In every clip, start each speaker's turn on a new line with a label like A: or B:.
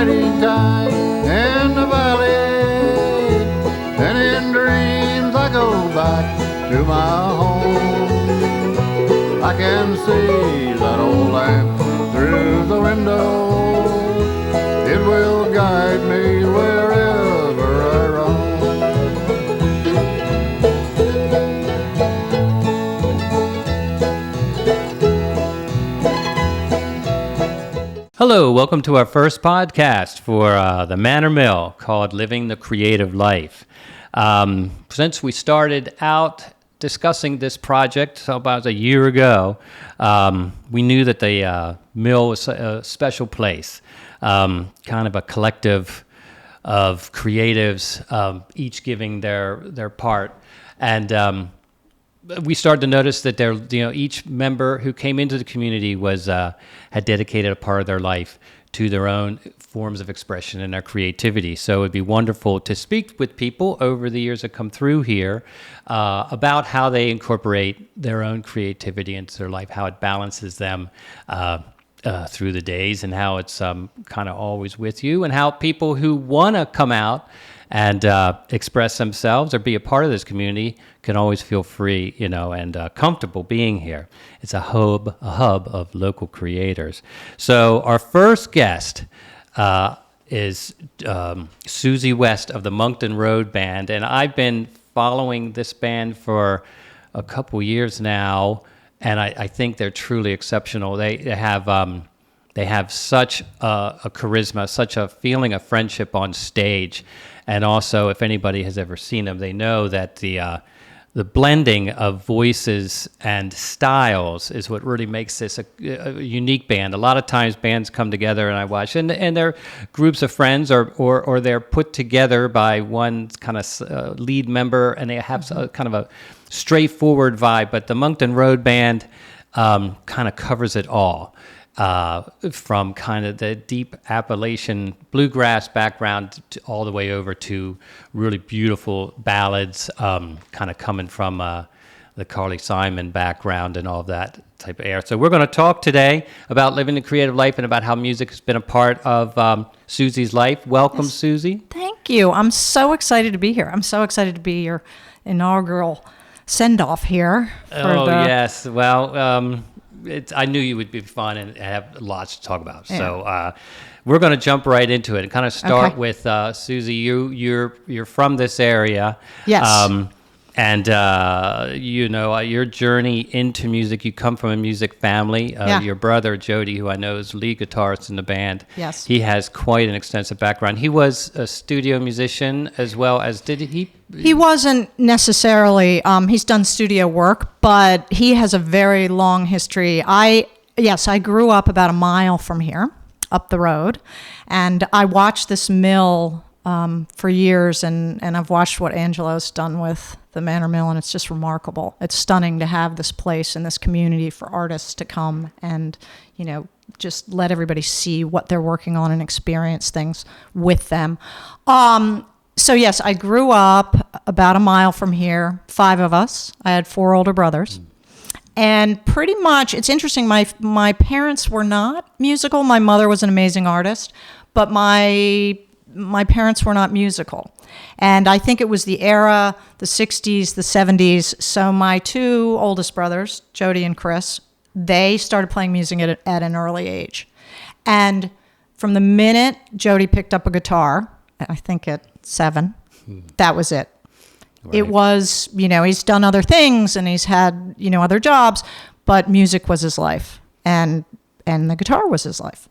A: exciting time in the valley, and in dreams I go back to my home. I can see that old lamp through the window. It will guide me wherever I roam.
B: Hello, welcome to our first podcast for the Manor Mill called Living the Creative Life. Since we started out discussing this project about a year ago, we knew that the mill was a special place, kind of a collective of creatives, each giving their part. And we started to notice that each member who came into the community had dedicated a part of their life to their own forms of expression and their creativity. So it'd be wonderful to speak with people over the years that come through here about how they incorporate their own creativity into their life, how it balances them through the days, and how it's kind of always with you, and how people who want to come out and express themselves or be a part of this community can always feel free, and comfortable being here. It's a hub of local creators. So our first guest is Susie West of the Monkton Road Band, and I've been following this band for a couple years now, and I think they're truly exceptional. They have such a charisma, such a feeling of friendship on stage. And also, if anybody has ever seen them, they know that the blending of voices and styles is what really makes this a unique band. A lot of times bands come together and I watch, and they're groups of friends or they're put together by one kind of lead member, and they have kind of a straightforward vibe. But the Monkton Road Band kind of covers it all. From kind of the deep Appalachian bluegrass background all the way over to really beautiful ballads, kind of coming from the Carly Simon background and all of that type of air. So we're going to talk today about living the creative life and about how music has been a part of Susie's life. Welcome, yes. Susie.
C: Thank you. I'm so excited to be here. I'm so excited to be your inaugural send-off here.
B: Yes. Well, I knew you would be fun and have lots to talk about. Yeah. So we're going to jump right into it and kind of start with Susie. You're from this area.
C: Yes.
B: Your journey into music. You come from a music family. Your brother Jody, who I know is lead guitarist in the band.
C: Yes.
B: He has quite an extensive background. He was a studio musician as well as
C: He wasn't necessarily. He's done studio work, but he has a very long history. I grew up about a mile from here, up the road, and I watched this mill for years, and I've watched what Angelo's done with the Manor Mill, and it's just remarkable. It's stunning to have this place and this community for artists to come and, just let everybody see what they're working on and experience things with them. So yes, I grew up about a mile from here, 5 of us. I had 4 older brothers. And pretty much, it's interesting, my parents were not musical. My mother was an amazing artist, but my parents were not musical. And I think it was the era, the 60s, the 70s. So my 2 oldest brothers, Jody and Chris, they started playing music at an early age. And from the minute Jody picked up a guitar, I think at 7, that was it. Right. It was, he's done other things and he's had, other jobs, but music was his life and the guitar was his life.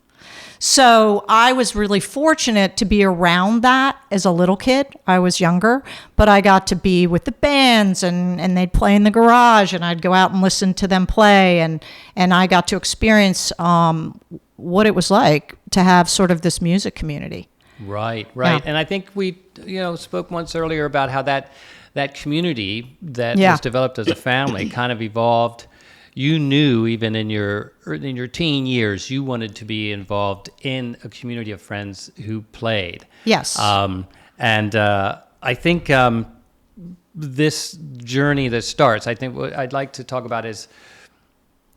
C: So I was really fortunate to be around that as a little kid. I was younger, but I got to be with the bands and they'd play in the garage and I'd go out and listen to them play and I got to experience what it was like to have sort of this music community.
B: Right. Yeah. And I think we, spoke once earlier about how that community that was developed as a family kind of evolved. You knew even in your teen years, you wanted to be involved in a community of friends who played.
C: Yes.
B: I think this journey that starts, I think what I'd like to talk about is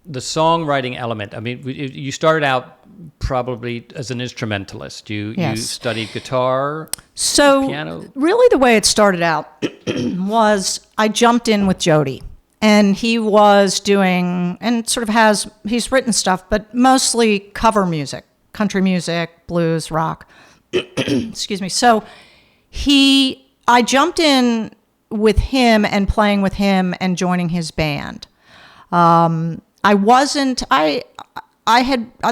B: the songwriting element. I mean, you started out probably as an instrumentalist. You
C: Yes.
B: studied guitar,
C: So
B: piano.
C: really the way it started out was I jumped in with Jody, and he was doing and sort of he's written stuff, but mostly cover music, country music, blues, rock. Excuse me. So I jumped in with him and playing with him and joining his band. I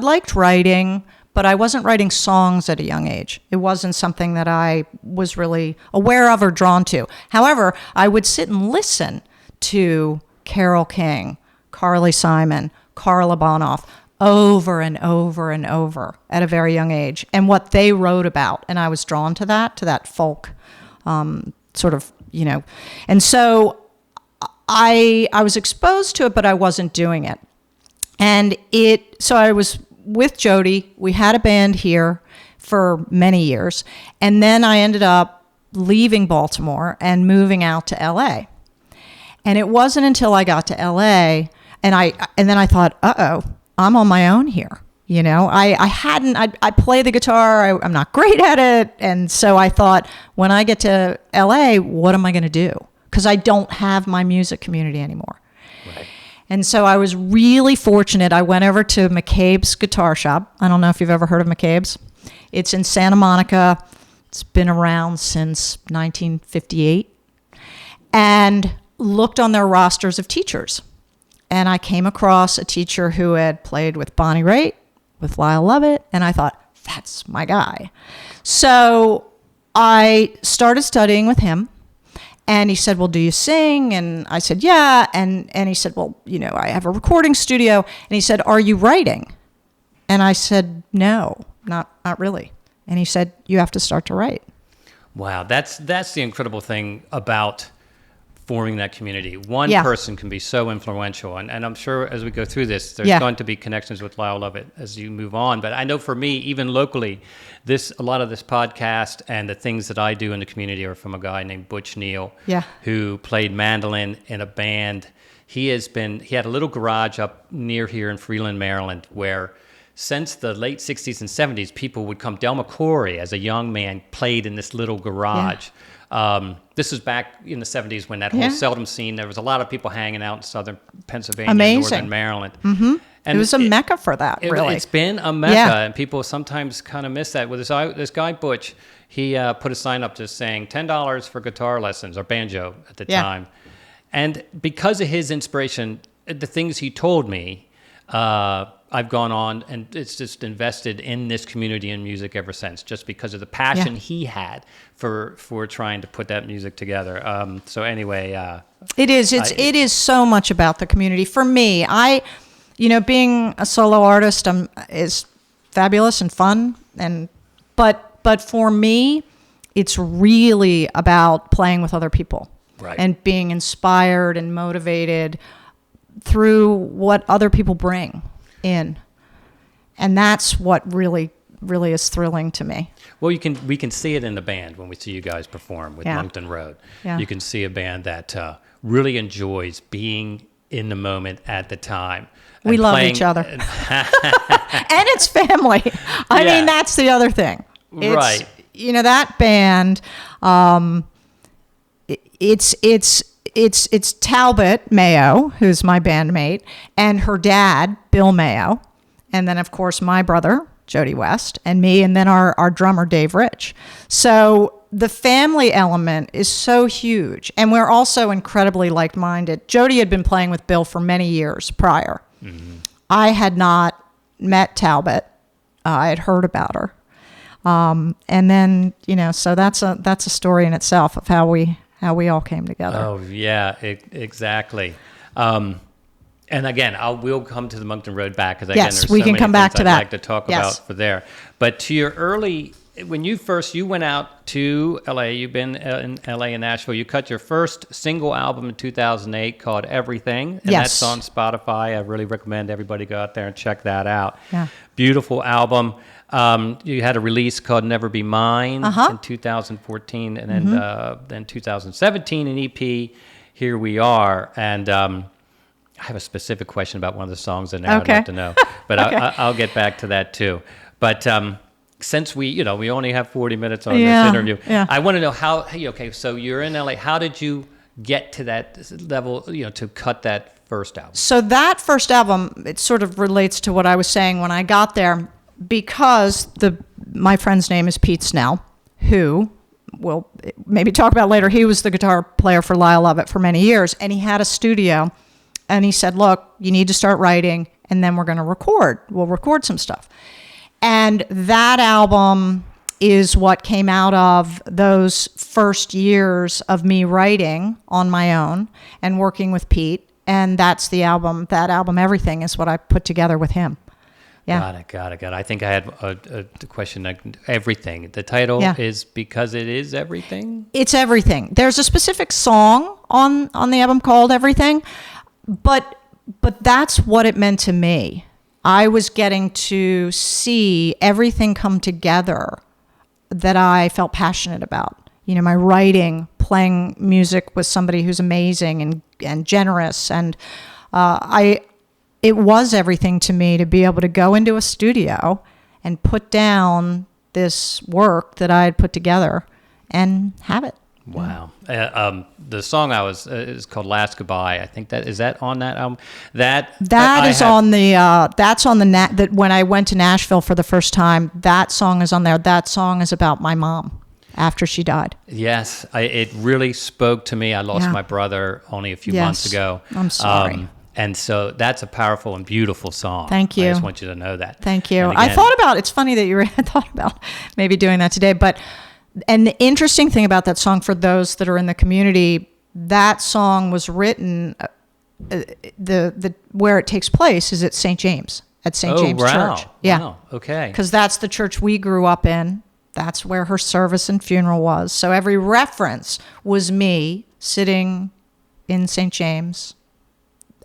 C: liked writing, but I wasn't writing songs at a young age. It wasn't something that I was really aware of or drawn to. However, I would sit and listen to Carole King, Carly Simon, Carla Bonoff over and over and over at a very young age, and what they wrote about. And I was drawn to that folk sort of, And so I was exposed to it, but I wasn't doing it. And so I was with Jody. We had a band here for many years. And then I ended up leaving Baltimore and moving out to LA. And it wasn't until I got to LA and then I thought, I'm on my own here. I play the guitar. I'm not great at it. And so I thought, when I get to LA, what am I going to do? Because I don't have my music community anymore.
B: Right.
C: And so I was really fortunate. I went over to McCabe's Guitar Shop. I don't know if you've ever heard of McCabe's. It's in Santa Monica. It's been around since 1958. And looked on their rosters of teachers. And I came across a teacher who had played with Bonnie Raitt, with Lyle Lovett, and I thought, that's my guy. So I started studying with him. And he said, well, do you sing? And I said, yeah. And he said, well, I have a recording studio. And he said, are you writing? And I said, no, not really. And he said, you have to start to write.
B: Wow, that's the incredible thing about forming that community. One person can be so influential, and I'm sure as we go through this, there's going to be connections with Lyle Lovett as you move on. But I know for me, even locally, a lot of this podcast and the things that I do in the community are from a guy named Butch Neal, who played mandolin in a band. He had a little garage up near here in Freeland, Maryland, where since the late 60s and 70s, people would come. Del McCoury, as a young man, played in this little garage. This was back in the 70s when that whole Seldom scene, there was a lot of people hanging out in southern Pennsylvania, northern Maryland.
C: Mm-hmm. And it was a mecca for that, really.
B: It's been a mecca, and people sometimes kind of miss that. With this guy, Butch, he put a sign up just saying $10 for guitar lessons, or banjo at the time. And because of his inspiration, the things he told me, I've gone on and it's just invested in this community and music ever since, just because of the passion he had for trying to put that music together. So anyway,
C: it is so much about the community. For me, being a solo artist is fabulous and fun, but for me, it's really about playing with other people, and being inspired and motivated through what other people bring in, and that's what really is thrilling to me.
B: Well, we can see it in the band when we see you guys perform with Monkton Road. You can see a band that really enjoys being in the moment at the time.
C: We love each other, and it's family. I mean, that's the other thing. It's, that band. It's Talbot Mayo, who's my bandmate, and her dad, Bill Mayo, and then, of course, my brother, Jody West, and me, and then our drummer, Dave Rich. So the family element is so huge, and we're also incredibly like-minded. Jody had been playing with Bill for many years prior. Mm-hmm. I had not met Talbot. I had heard about her. And then, so that's a story in itself of how we all came together.
B: Oh, yeah, exactly. And again, we'll come to the Monkton Road back, because again, there's
C: we
B: so
C: can
B: many
C: come back
B: things
C: to
B: I'd
C: that.
B: like to talk about for there. But to your when you went out to LA, you've been in LA and Nashville, you cut your first single album in 2008 called Everything, and that's on Spotify. I really recommend everybody go out there and check that out. Yeah. Beautiful album. You had a release called Never Be Mine in 2014, and then 2017 an EP, Here We Are. And I have a specific question about one of the songs in there I'd like to know, but I'll get back to that too. But since we only have 40 minutes on
C: Yeah,
B: this interview,
C: yeah.
B: I want to know how. Hey, okay, so you're in LA. How did you get to that level? To cut that first album.
C: So that first album, it sort of relates to what I was saying when I got there, because my friend's name is Pete Snell, who we'll maybe talk about later. He was the guitar player for Lyle Lovett for many years, and he had a studio, and he said, look, you need to start writing, and then we're going to record. We'll record some stuff. And that album is what came out of those first years of me writing on my own and working with Pete. And that's the album. That album, Everything, is what I put together with him. Yeah.
B: Got it. I think I had a question. Like, Everything. The title is because it is everything?
C: It's everything. There's a specific song on the album called Everything, but that's what it meant to me. I was getting to see everything come together that I felt passionate about. My writing, playing music with somebody who's amazing and generous, and it was everything to me to be able to go into a studio and put down this work that I had put together and have it.
B: Wow. The song is called Last Goodbye. I think is that on that album? That's on
C: that when I went to Nashville for the first time, that song is on there. That song is about my mom after she died.
B: Yes. It really spoke to me. I lost my brother only a few months ago.
C: I'm sorry.
B: And so that's a powerful and beautiful song.
C: Thank you.
B: I just want you to know that.
C: Thank you. I thought about, it's funny that you thought about maybe doing that today, and the interesting thing about that song, for those that are in the community, that song was written, where it takes place is at St. James, James Church. Yeah.
B: Wow. Okay.
C: Because that's the church we grew up in. That's where her service and funeral was. So every reference was me sitting in St. James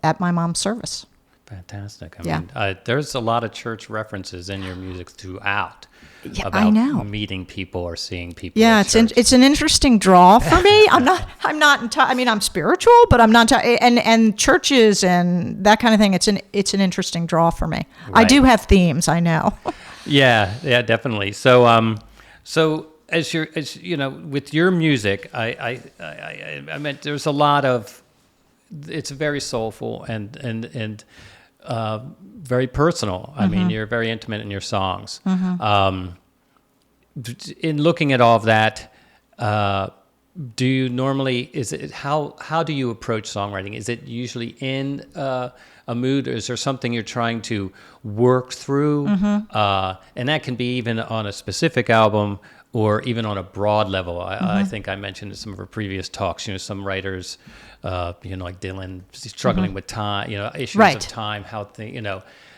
C: at my mom's service.
B: Fantastic. I mean, there's a lot of church references in your music throughout.
C: Yeah,
B: about
C: I know.
B: Meeting people or seeing people.
C: Yeah, it's an interesting draw for me. I'm spiritual, but I'm not. And churches and that kind of thing. It's an interesting draw for me.
B: Right.
C: I do have themes. I know.
B: Yeah, definitely. So, as with your music, I meant there's a lot of. It's very soulful and very personal. I mean, you're very intimate in your songs. In looking at all of that, do you normally, how do you approach songwriting? Is it usually in a mood, or is there something you're trying to work through? And that can be even on a specific album or even on a broad level. I think I mentioned in some of our previous talks, some writers, like Dylan, struggling with time, issues of time, how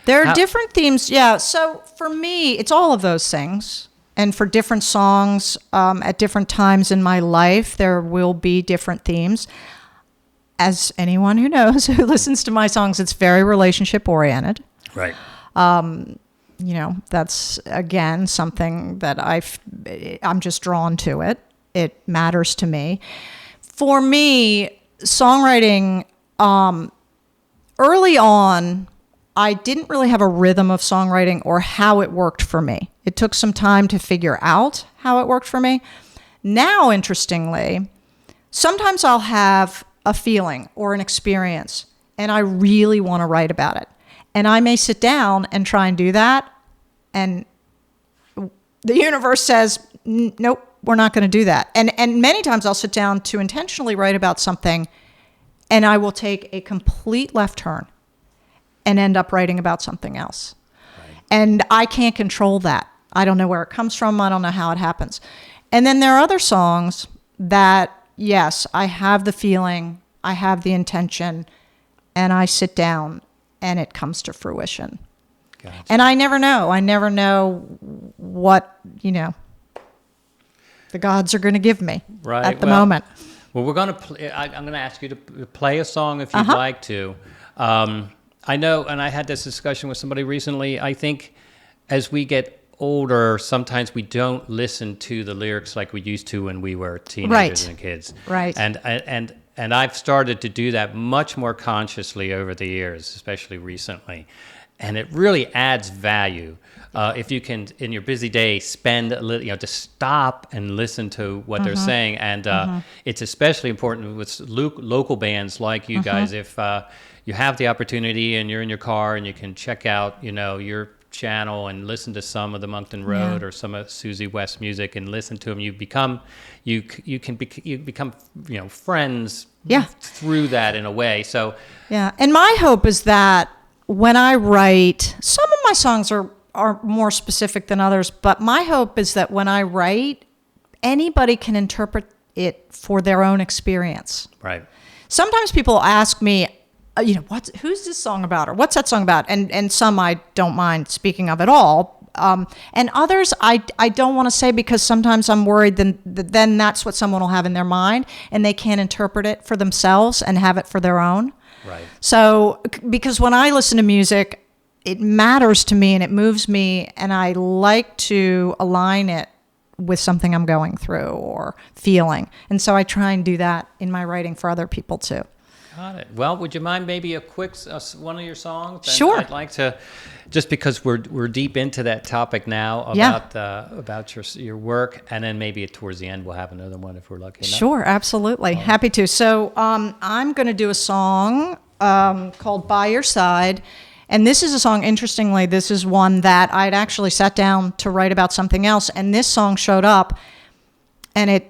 C: there are different themes. Yeah. So for me, it's all of those things. And for different songs, at different times in my life, there will be different themes. As anyone who knows, who listens to my songs, it's very relationship oriented.
B: Right.
C: That's, again, something that I'm just drawn to it. It matters to me. For me, songwriting, early on, I didn't really have a rhythm of songwriting or how it worked for me. It took some time to figure out how it worked for me. Now, interestingly, sometimes I'll have a feeling or an experience, and I really want to write about it. And I may sit down and try and do that, and the universe says, nope, we're not going to do that. And many times I'll sit down to intentionally write about something, and I will take a complete left turn and end up writing about something else. Right. And I can't control that. I don't know where it comes from. I don't know how it happens. And then there are other songs that, yes, I have the feeling, I have the intention, and I sit down and it comes to fruition. Gotcha. And I never know. I never know what, the gods are going to give me at the moment.
B: Well, we're going to I'm going to ask you to play a song if you'd like to. I know, and I had this discussion with somebody recently, I think as we get older, sometimes we don't listen to the lyrics like we used to when we were teenagers and kids.
C: Right.
B: And I've started to do that much more consciously over the years, especially recently. And it really adds value if you can, in your busy day, spend a little, just stop and listen to what they're saying. And it's especially important with local bands like you guys. If you have the opportunity and you're in your car and you can check out, your channel and listen to some of the Monkton Road or some of Susie West music and listen to them, you become friends through that in a way. So
C: and my hope is that when I write, some of my songs are more specific than others, but my hope is that when I write, anybody can interpret it for their own experience.
B: Right.
C: Sometimes people ask me, who's this song about, or what's that song about? And some I don't mind speaking of at all. And others I don't want to say, because sometimes I'm worried then that's what someone will have in their mind and they can't interpret it for themselves and have it for their own.
B: Right.
C: So, because when I listen to music, it matters to me and it moves me, and I like to align it with something I'm going through or feeling. And so I try and do that in my writing for other people too.
B: Got it. Well, would you mind maybe a quick one of your songs?
C: Sure.
B: I'd like to, just because we're deep into that topic now about your work, and then maybe towards the end we'll have another one if we're lucky enough.
C: Sure, absolutely, happy to. So I'm going to do a song called "By Your Side," and this is a song. Interestingly, this is one that I'd actually sat down to write about something else, and this song showed up, and it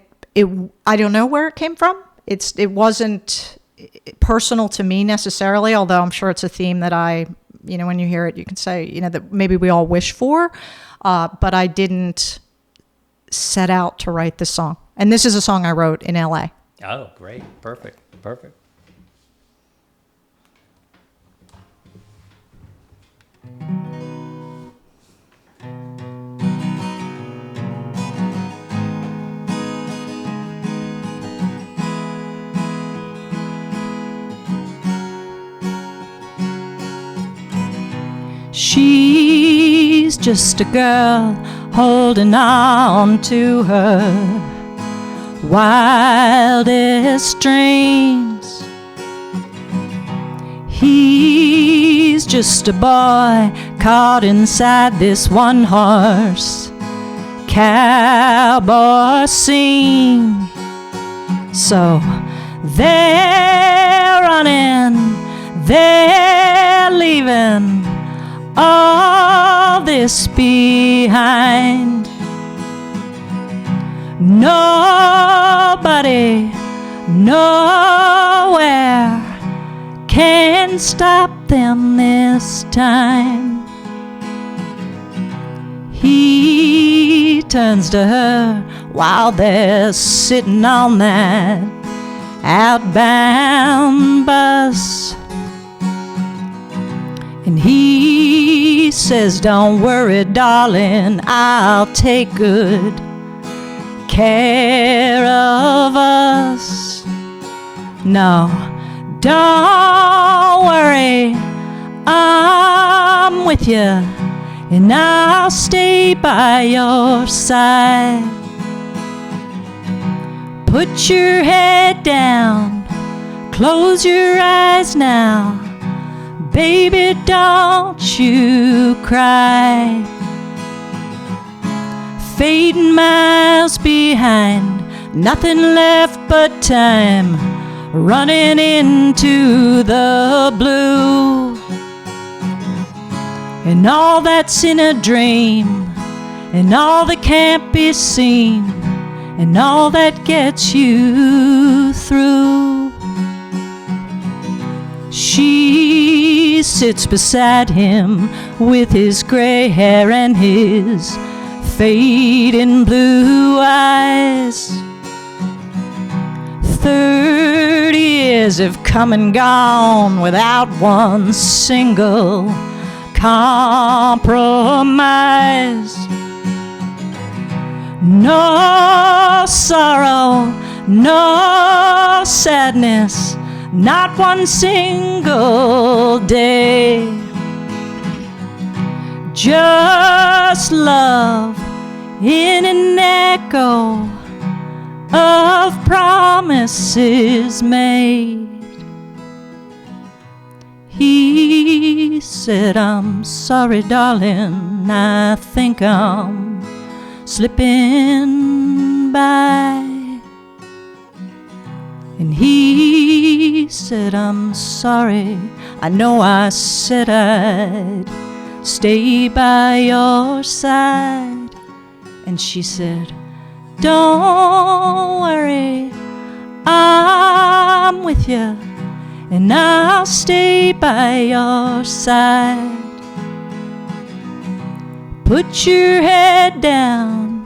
C: I don't know where it came from. It wasn't personal to me necessarily, although I'm sure it's a theme that when you hear it, you can say, that maybe we all wish for, but I didn't set out to write this song. And this is a song I wrote in LA.
B: Oh, great. Perfect.
C: She's just a girl holding on to her wildest dreams. He's just a boy caught inside this one-horse cowboy scene. So they're running, they're leaving all this behind. Nobody, nowhere can stop them this time. He turns to her while they're sitting on that outbound bus, and he says, "Don't worry, darling, I'll take good care of us. No, don't worry, I'm with you, and I'll stay by your side. Put your head down, close your eyes now. Baby, don't you cry. Fading miles behind, nothing left but time, running into the blue. And all that's in a dream, and all that can't be seen, and all that gets you through." She sits beside him with his gray hair and his fading blue eyes. 30 years have come and gone without one single compromise. No sorrow, no sadness, not one single day. Just love in an echo of promises made. he said, I'm sorry, darling, I think I'm slipping by. And he said, I'm sorry, I know I said I'd stay by your side. And she said, don't worry, I'm with you, and I'll stay by your side. Put your head down,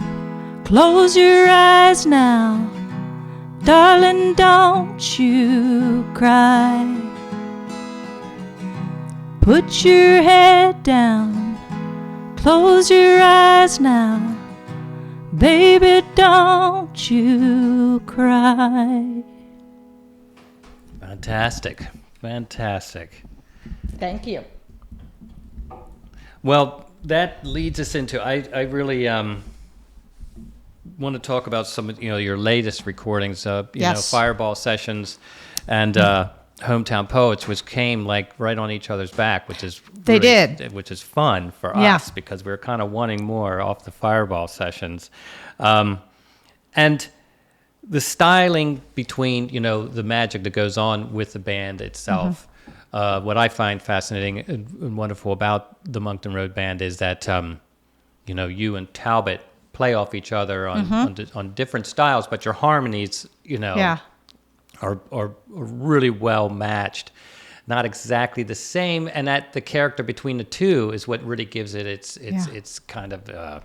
C: close your eyes now, darling, don't you cry. Put your head down, close your eyes now, baby, don't you cry.
B: Fantastic. Fantastic.
C: Thank you.
B: Well, that leads us into, I really want to talk about some of your latest recordings,
C: Yes.
B: Fireball Sessions and Hometown Poets, which came like right on each other's back, which is
C: They
B: really,
C: did.
B: which is fun for
C: Yeah.
B: us because we were kind of wanting more off the Fireball Sessions, and the styling between the magic that goes on with the band itself. What I find fascinating and wonderful about the Monkton Road Band is that you and Talbot play off each other on different styles, but your harmonies
C: Yeah.
B: are really well matched. Not exactly the same, and that the character between the two is what really gives it its kind of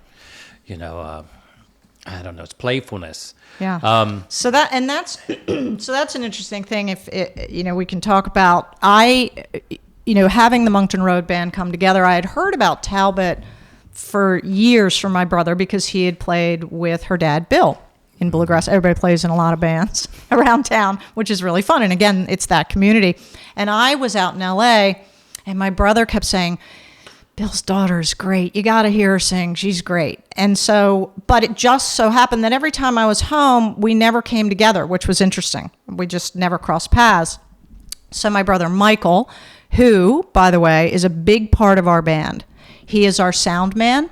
B: I don't know, it's playfulness.
C: Yeah. So that's an interesting thing. If we can talk about having the Monkton Road Band come together. I had heard about Talbot for years from my brother because he had played with her dad Bill in bluegrass. Everybody plays in a lot of bands around town, which is really fun. And again, it's that community. And I was out in LA, and my brother kept saying, Bill's daughter is great. You got to hear her sing. She's great. And so, but it just so happened that every time I was home, we never came together, which was interesting. We just never crossed paths. So my brother Michael, who, by the way, is a big part of our band, he is our sound man,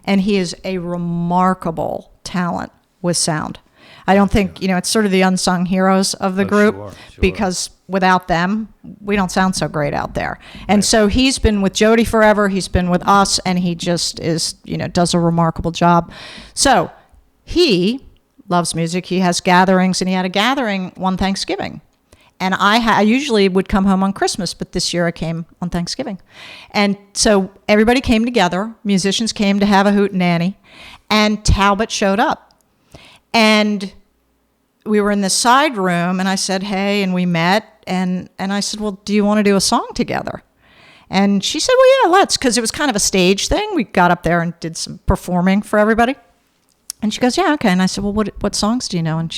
C: and he is a remarkable talent with sound. I don't think, it's sort of the unsung heroes of the group
B: sure.
C: because without them, we don't sound so great out there. And so he's been with Jody forever. He's been with us, and he just is, does a remarkable job. So he loves music. He has gatherings, and he had a gathering one Thanksgiving. And I usually would come home on Christmas, but this year I came on Thanksgiving. And so everybody came together. Musicians came to have a hootenanny, and Talbot showed up. And we were in the side room, and I said, hey, and we met, and I said, well, do you want to do a song together? And she said, well, yeah, let's, because it was kind of a stage thing. We got up there and did some performing for everybody. And she goes, yeah, okay. And I said, well, what songs do you know? And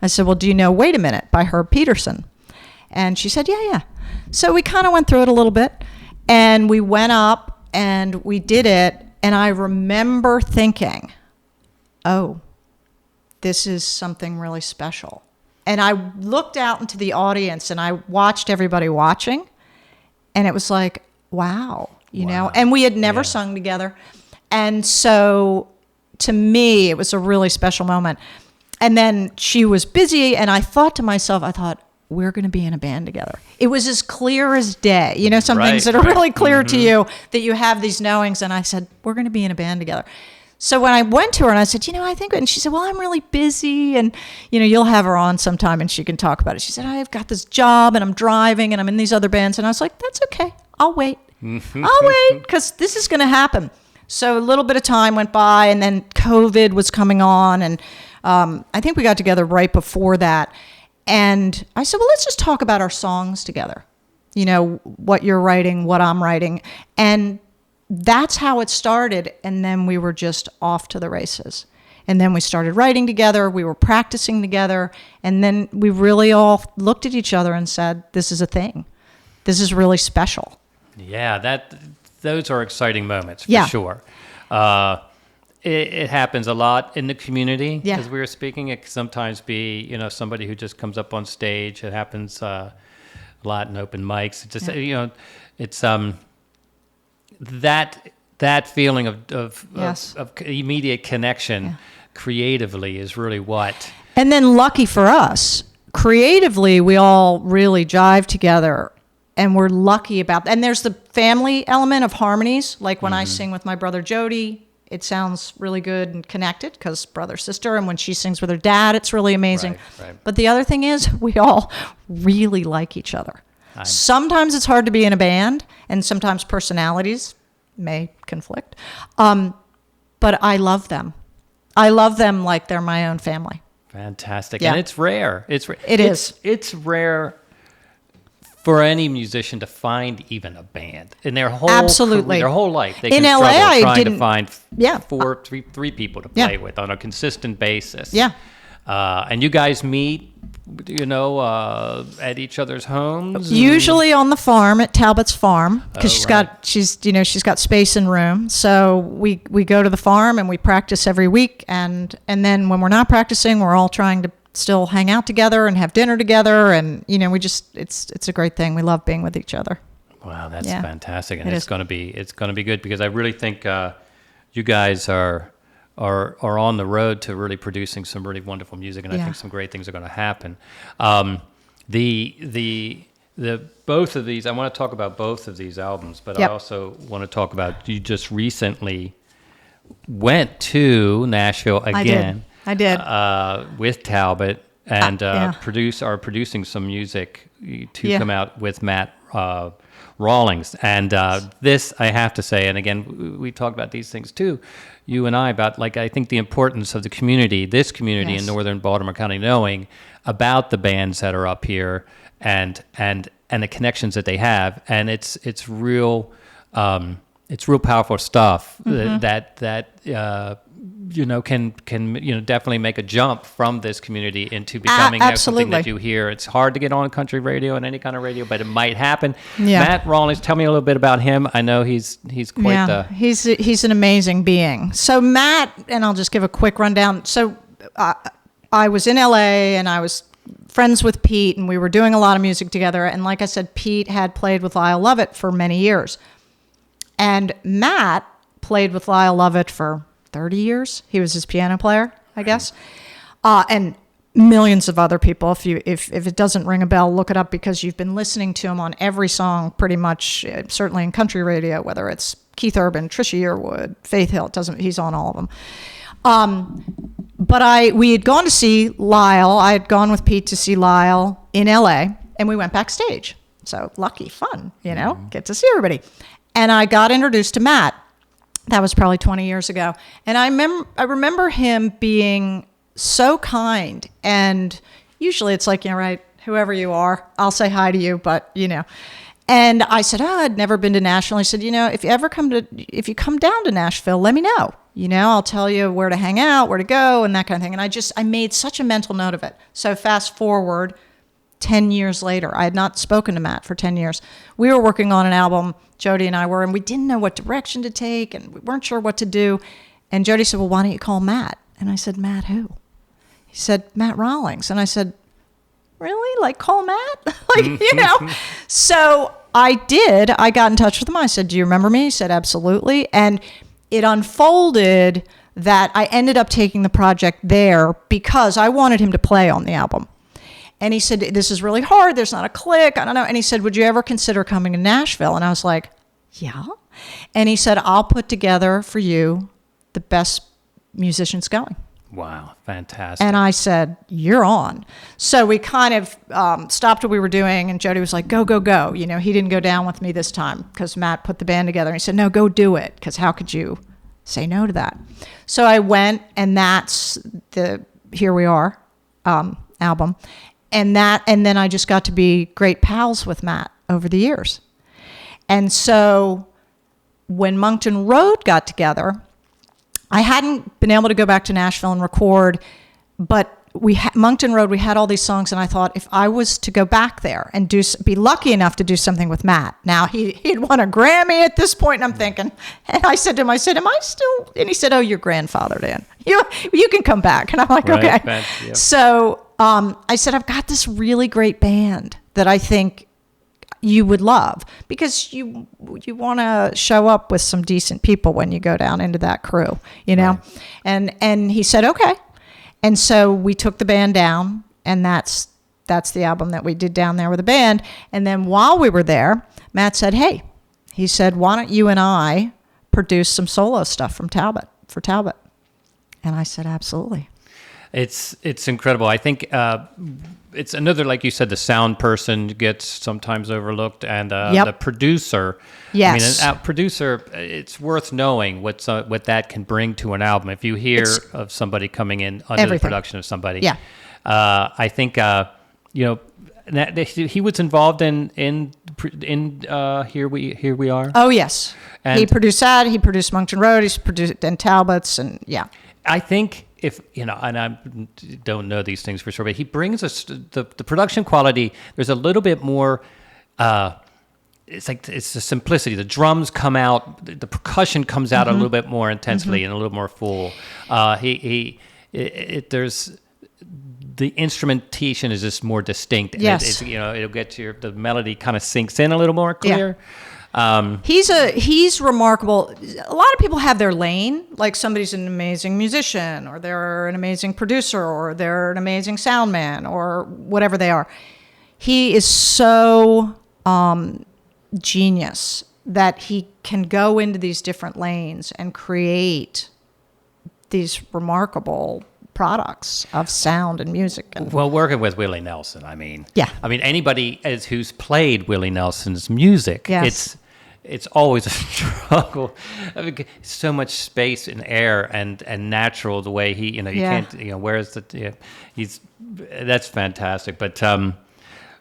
C: I said, well, do you know Wait a Minute by Herb Peterson? And she said, yeah. So we kind of went through it a little bit, and we went up, and we did it, and I remember thinking, oh, this is something really special. And I looked out into the audience, and I watched everybody watching, and it was like, wow, you know, and we had never sung together. And so to me, it was a really special moment. And then she was busy, and I thought to myself, we're going to be in a band together. It was as clear as day. Some things that are really clear to you, that you have these knowings. And I said, we're going to be in a band together. So when I went to her and I said, I think, and she said, well, I'm really busy, and, you'll have her on sometime and she can talk about it. She said, I've got this job and I'm driving and I'm in these other bands. And I was like, that's okay. I'll wait. I'll wait, because this is going to happen. So a little bit of time went by, and then COVID was coming on, and I think we got together right before that. And I said, well, let's just talk about our songs together. What you're writing, what I'm writing. And that's how it started. And then we were just off to the races. And then we started writing together. We were practicing together. And then we really all looked at each other and said, this is a thing. This is really special.
B: Yeah, those are exciting moments for sure. It happens a lot in the community, as we were speaking. It can sometimes be, somebody who just comes up on stage. It happens a lot in open mics. It's just it's that feeling of immediate connection creatively is really what.
C: And then lucky for us, creatively, we all really jive together. And we're lucky about that. And there's the family element of harmonies. Like when I sing with my brother Jody, it sounds really good and connected because brother, sister. And when she sings with her dad, it's really amazing.
B: Right.
C: But the other thing is we all really like each other. Sometimes it's hard to be in a band, and sometimes personalities may conflict. But I love them. I love them like they're my own family.
B: Fantastic.
C: Yeah.
B: And it's rare. It
C: is.
B: It's rare for any musician to find even a band in their whole
C: Absolutely.
B: their whole life. They
C: In
B: can
C: LA,
B: struggle
C: I
B: trying
C: didn't-
B: to find
C: Yeah.
B: three people to play with on a consistent basis.
C: Yeah.
B: And you guys meet, at each other's homes.
C: Usually on the farm at Talbot's farm because
B: Oh,
C: she's got space and room. So we go to the farm and we practice every week, and then when we're not practicing, we're all trying to still hang out together and have dinner together, and it's a great thing. We love being with each other.
B: Wow, that's
C: Yeah.
B: fantastic, and
C: It
B: it's
C: is.
B: going to be good because I really think you guys are on the road to really producing some really wonderful music, and I
C: Yeah.
B: think some great things are going to happen. The both of these, I want to talk about both of these albums, but
C: Yep.
B: I also want to talk about you just recently went to Nashville again.
C: I did.
B: With Talbot and
C: yeah.
B: are producing some music to
C: Yeah.
B: come out with Matt Rawlings. And this, I have to say, and again, we talk about these things too, you and I, about I think the importance of the community, this community
C: Yes.
B: in northern Baltimore County, knowing about the bands that are up here and the connections that they have. And it's real powerful stuff that can definitely make a jump from this community into becoming something
C: absolutely.
B: that you hear. It's hard to get on country radio and any kind of radio, but it might happen.
C: Yeah.
B: Matt Rawlings, tell me a little bit about him. I know he's quite the.
C: He's an amazing being. So Matt, and I'll just give a quick rundown. So I was in LA and I was friends with Pete, and we were doing a lot of music together. And like I said, Pete had played with Lyle Lovett for many years, and Matt played with Lyle Lovett for 30 years. He was his piano player, I guess, and millions of other people. If it doesn't ring a bell, look it up because you've been listening to him on every song, pretty much. Certainly in country radio, whether it's Keith Urban, Trisha Yearwood, Faith Hill. He's on all of them. But we had gone to see Lyle. I had gone with Pete to see Lyle in LA, and we went backstage. So lucky, fun, get to see everybody. And I got introduced to Matt. That was probably 20 years ago. And I remember him being so kind. And usually it's like, right, whoever you are, I'll say hi to you, but. And I said, I'd never been to Nashville. He said, if you come down to Nashville, let me know. I'll tell you where to hang out, where to go, and that kind of thing. And I made such a mental note of it. So fast forward 10 years later, I had not spoken to Matt for 10 years. We were working on an album, Jody and I were, and we didn't know what direction to take, and we weren't sure what to do. And Jody said, well, why don't you call Matt? And I said, Matt who? He said, Matt Rawlings. And I said, really? Like, call Matt? So I did. I got in touch with him. I said, do you remember me? He said, absolutely. And it unfolded that I ended up taking the project there because I wanted him to play on the album. And he said, this is really hard. There's not a click. I don't know. And he said, would you ever consider coming to Nashville? And I was like, yeah. And he said, I'll put together for you the best musicians going.
B: Wow, fantastic.
C: And I said, you're on. So we kind of stopped what we were doing, and Jody was like, go, go, go. He didn't go down with me this time because Matt put the band together. And he said, no, go do it, because how could you say no to that? So I went, and that's the Here We Are album. And then I just got to be great pals with Matt over the years. And so when Monkton Road got together, I hadn't been able to go back to Nashville and record, but Monkton Road, we had all these songs, and I thought if I was to go back there and be lucky enough to do something with Matt. Now, he'd won a Grammy at this point, and I'm thinking, and I said to him, am I still, and he said, oh, your grandfather, Dan. You can come back. And I'm like,
B: Right,
C: okay.
B: Matt, yep.
C: So I said, I've got this really great band that I think you would love, because you want to show up with some decent people when you go down into that crew, you know? Right. And he said, okay. And so we took the band down, and that's the album that we did down there with the band. And then while we were there, Matt said, hey, he said, why don't you and I produce some solo stuff for Talbot? And I said, absolutely.
B: It's incredible. I think it's another, like you said, the sound person gets sometimes overlooked, and the producer.
C: Yes.
B: I mean, a producer, it's worth knowing what that can bring to an album. If you hear of somebody coming in under the production of somebody, I think he was involved in Here We Are.
C: Oh yes,
B: and
C: he produced that. He produced Monkton Road. He's produced and Talbot's, and
B: I think if and I don't know these things for sure, but he brings us the production quality. There's a little bit more. It's the simplicity. The drums come out, the percussion comes out a little bit more intensely and a little more full. There's the instrumentation is just more distinct. And
C: yes,
B: it'll get to the melody kind of sinks in a little more clear.
C: Yeah. He's remarkable. A lot of people have their lane, like somebody's an amazing musician, or they're an amazing producer, or they're an amazing sound man, or whatever they are. He is so genius that he can go into these different lanes and create these remarkable products of sound and music. And
B: working with Willie Nelson, I mean, anybody who's played Willie Nelson's music, it's always a struggle. I mean, so much space and air and natural the way he, you can't, whereas that's fantastic.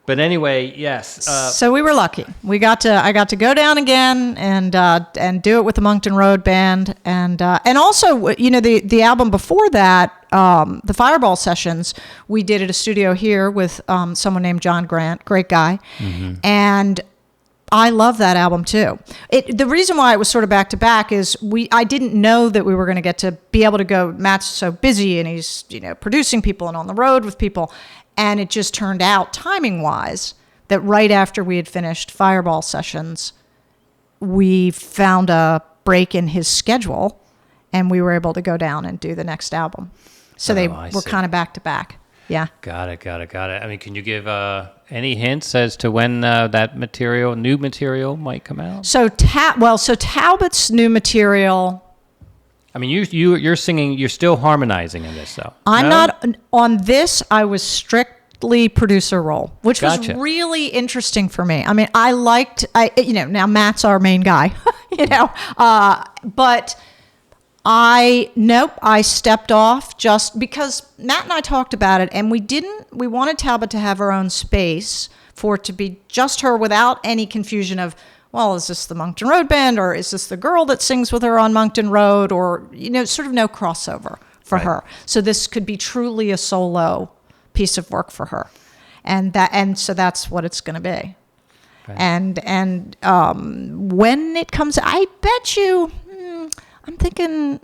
B: But anyway, yes.
C: So we were lucky. I got to go down again and do it with the Monkton Road Band, and also the album before that, the Fireball Sessions, we did at a studio here with someone named John Grant, great guy, and I love that album too. The reason why it was sort of back to back is I didn't know that we were going to get to be able to go. Matt's so busy and he's producing people and on the road with people. And it just turned out, timing-wise, that right after we had finished Fireball Sessions, we found a break in his schedule, and we were able to go down and do the next album. So they were kind of back-to-back. Yeah. Got it.
B: I mean, can you give any hints as to when that new material might come out?
C: So Talbot's new material...
B: I mean, you're singing. You're still harmonizing in this, though.
C: I'm not on this. I was strictly producer role, which was really interesting for me. I mean, now Matt's our main guy, but I stepped off just because Matt and I talked about it, and we wanted Talbot to have her own space for it to be just her without any confusion of, well, is this the Monkton Road Band, or is this the girl that sings with her on Monkton Road, or, sort of no crossover for her. So this could be truly a solo piece of work for her. And so that's what it's going to be. Right. And when it comes, I bet you, I'm thinking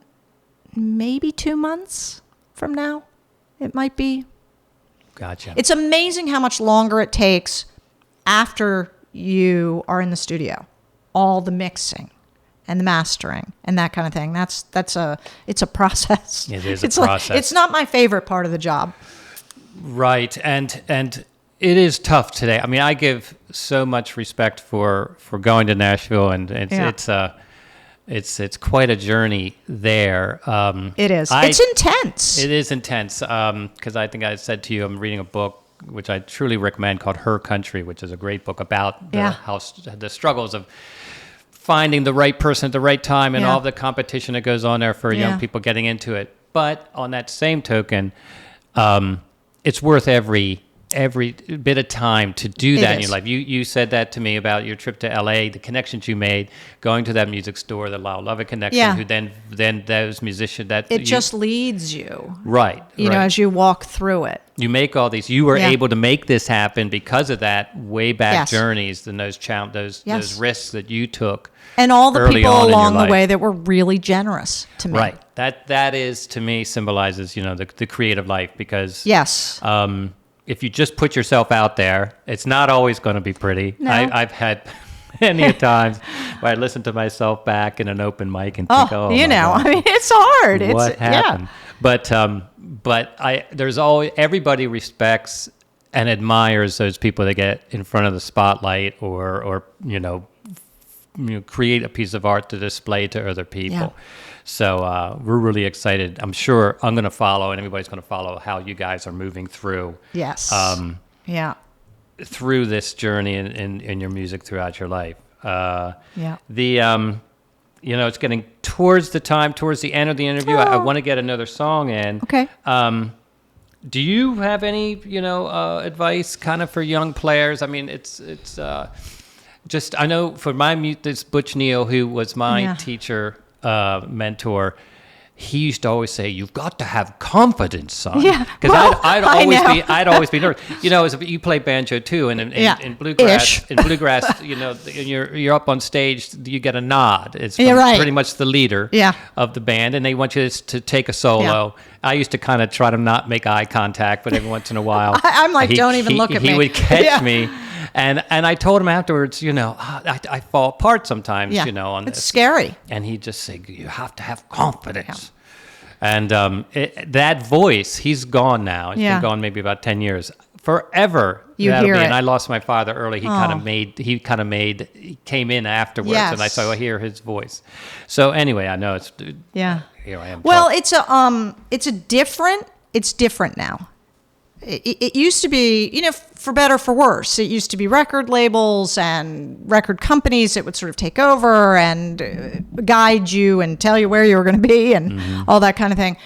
C: maybe 2 months from now, it might be.
B: Gotcha.
C: It's amazing how much longer it takes after you are in the studio, all the mixing and the mastering and that kind of thing. It's a process.
B: It is a process.
C: It's not my favorite part of the job.
B: Right. And it is tough today. I mean, I give so much respect for going to Nashville, and it's quite a journey there.
C: It is. It's intense.
B: It is intense. Because I think I said to you, I'm reading a book which I truly recommend, called Her Country, which is a great book about the struggles of finding the right person at the right time and all the competition that goes on there for young people getting into it. But on that same token, it's worth every bit of time to do that in your life. You said that to me about your trip to LA, the connections you made, going to that music store, the Lyle Lovett connection, who then those musicians that
C: just leads you.
B: Right.
C: As you walk through it.
B: You make all these. You were able to make this happen because of that way back journeys and those those risks that you took.
C: And all the people along the way that were really generous to me.
B: Right. That is, to me, symbolizes, the creative life, because if you just put yourself out there, it's not always going to be pretty.
C: No.
B: I've had many times where I listen to myself back in an open mic and think, oh,
C: you
B: my
C: know,
B: God,
C: I mean, it's hard.
B: what happened? But there's always, everybody respects and admires those people that get in front of the spotlight or create a piece of art to display to other people.
C: Yeah.
B: So we're really excited. I'm sure I'm going to follow, and everybody's going to follow how you guys are moving through.
C: Yes.
B: Through this journey in your music throughout your life. It's getting towards the end of the interview. I want to get another song in.
C: Okay.
B: Do you have any, advice kind of for young players? I mean, it's just, I know for this Butch Neal, who was my teacher, mentor, he used to always say, "You've got to have confidence, son." Yeah, because I'd always be nervous. You play banjo too, and in bluegrass, you're up on stage, you get a nod. It's pretty much the leader of the band, and they want you to take a solo. Yeah. I used to kind of try to not make eye contact, but every once in a while,
C: I'm like, don't even look at me.
B: He would catch me. And I told him afterwards, I fall apart sometimes, on
C: it's
B: this.
C: scary.
B: And he'd just say, you have to have confidence. Yeah. And that voice, he's gone now. He's been gone maybe about 10 years. Forever.
C: You hear it.
B: And I lost my father early. He came in afterwards, and I saw hear his voice. So anyway, I know it's here I am.
C: Well, it's different now. It used to be, for better or for worse, it used to be record labels and record companies that would sort of take over and guide you and tell you where you were going to be and all that kind of thing.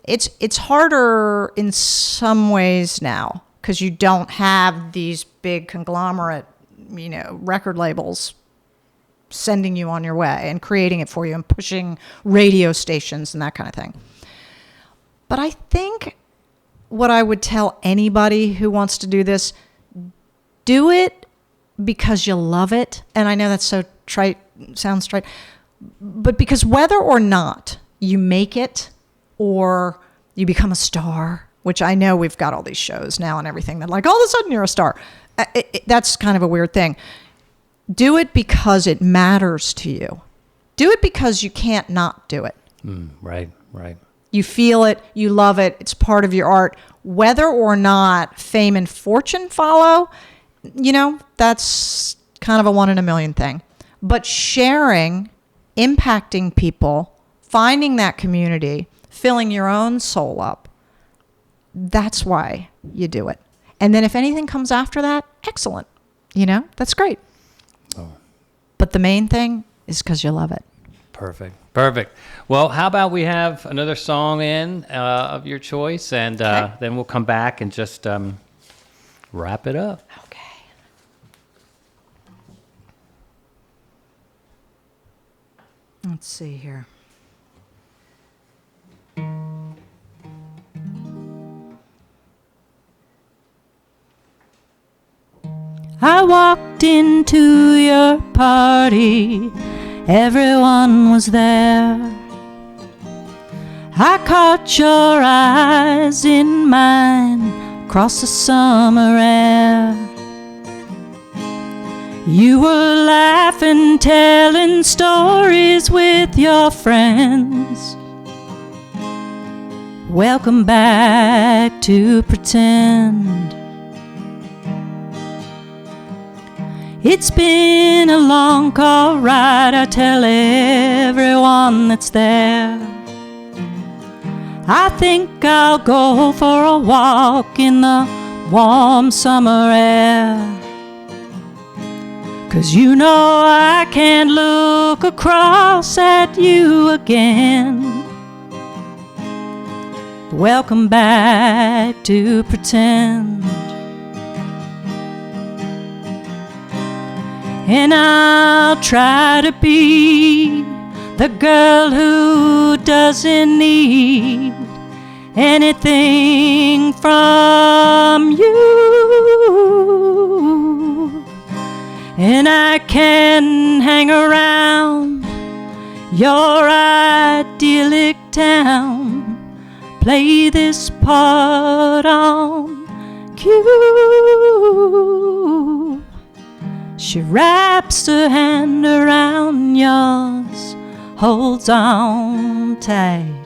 C: It's harder in some ways now because you don't have these big conglomerate, record labels sending you on your way and creating it for you and pushing radio stations and that kind of thing. But I think what I would tell anybody who wants to do this, do it because you love it. And I know that's so trite, sounds trite, but because whether or not you make it or you become a star, which I know we've got all these shows now and everything that all of a sudden you're a star. That's kind of a weird thing. Do it because it matters to you. Do it because you can't not do it.
B: Right.
C: You feel it, you love it, it's part of your art. Whether or not fame and fortune follow, that's kind of a 1 in a million thing. But sharing, impacting people, finding that community, filling your own soul up, that's why you do it. And then if anything comes after that, excellent. That's great. Oh. But the main thing is because you love it.
B: Perfect. Well, how about we have another song of your choice, and then we'll come back and just wrap it up.
C: Okay. Let's see here. I walked into your party. Everyone was there. I caught your eyes in mine across the summer air. You were laughing, telling stories with your friends. Welcome back to pretend. It's been a long car ride, I tell everyone that's there. I think I'll go for a walk in the warm summer air. 'Cause I can't look across at you again. Welcome back to pretend. And I'll try to be the girl who doesn't need anything from you. And I can hang around your idyllic town, play this part on you. She wraps her hand around yours, holds on tight.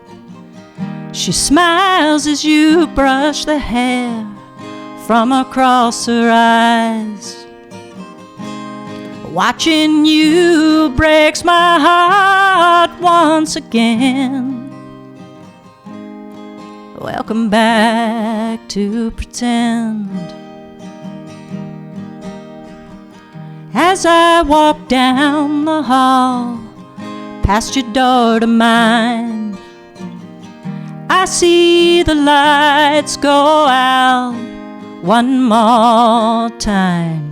C: She smiles as you brush the hair from across her eyes. Watching you breaks my heart once again. Welcome back to pretend. As I walk down the hall, past your door to mine, I see the lights go out one more time.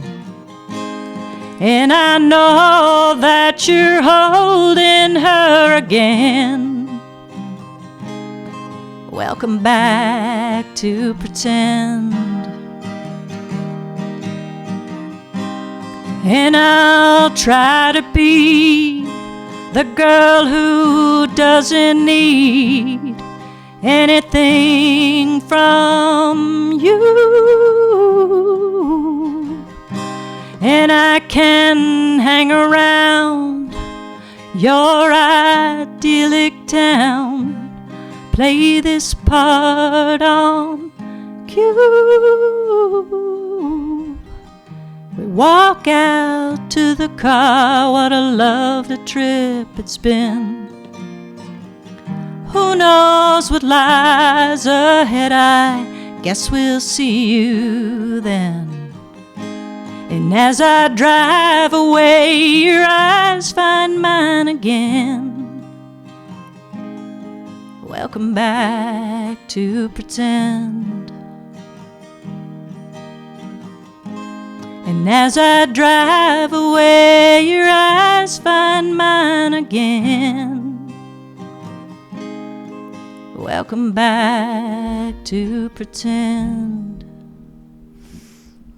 C: And I know that you're holding her again. Welcome back to pretend. And I'll try to be the girl who doesn't need anything from you. And I can hang around your idyllic town, play this part on cue. We walk out to the car, what a lovely trip it's been. Who knows what lies ahead, I guess we'll see you then. And as I drive away, your eyes find mine again. Welcome back to pretend. And as I drive away, your eyes find mine again. Welcome back to pretend.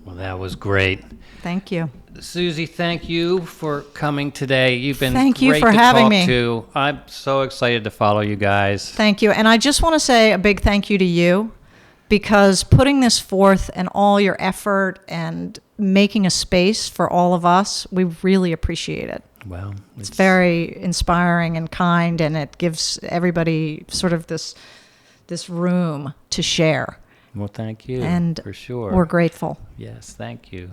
B: Well, that was great.
C: Thank you.
B: Susie, thank you for coming today. You've been
C: Thank you
B: great
C: for
B: to
C: having
B: talk
C: me.
B: to. I'm so excited to follow you guys.
C: Thank you. And I just want to say a big thank you to you, because putting this forth and all your effort and making a space for all of us, we really appreciate it.
B: Well,
C: It's very inspiring and kind, and it gives everybody sort of this room to share.
B: well, thank you.
C: And
B: for sure.
C: We're grateful.
B: Yes, thank you.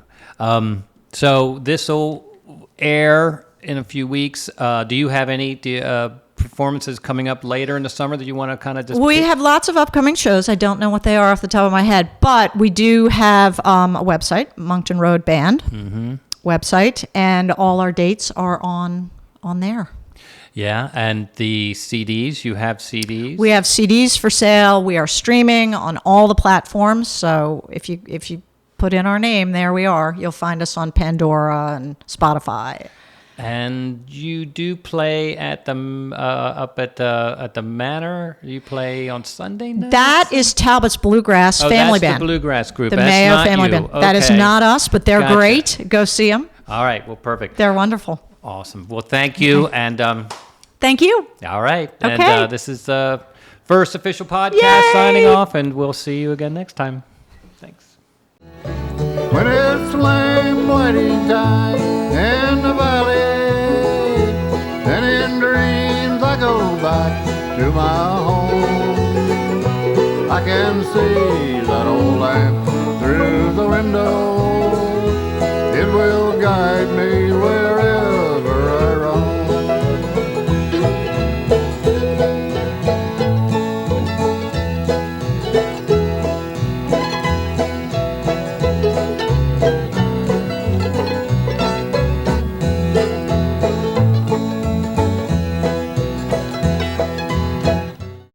B: So this will air in a few weeks. Do you have any performances coming up later in the summer that you want to kind of just...
C: We have lots of upcoming shows. I don't know what they are off the top of my head, but we do have a website, Monkton Road Band website, and all our dates are on there.
B: Yeah, and the CDs, you have CDs?
C: We have CDs for sale. We are streaming on all the platforms. So if you put in our name, there we are. You'll find us on Pandora and Spotify.
B: And you do play at the up at the Manor. You play on Sunday nights?
C: That is Talbot's Bluegrass Family
B: that's
C: Band.
B: the Bluegrass group.
C: The
B: That's
C: Mayo
B: not
C: Family
B: you.
C: Band. That is
B: Okay.
C: not us, but they're
B: Gotcha.
C: great. Go see them.
B: All right. Well, perfect.
C: They're wonderful.
B: Awesome. Well, thank you. And
C: Thank you.
B: all right.
C: Okay.
B: And this is the first official podcast
C: Yay!
B: signing off, and we'll see you again next time. Thanks.
A: When it's lamb bleeding time in the valley, then in dreams I go back to my home. I can see that old lamp through the window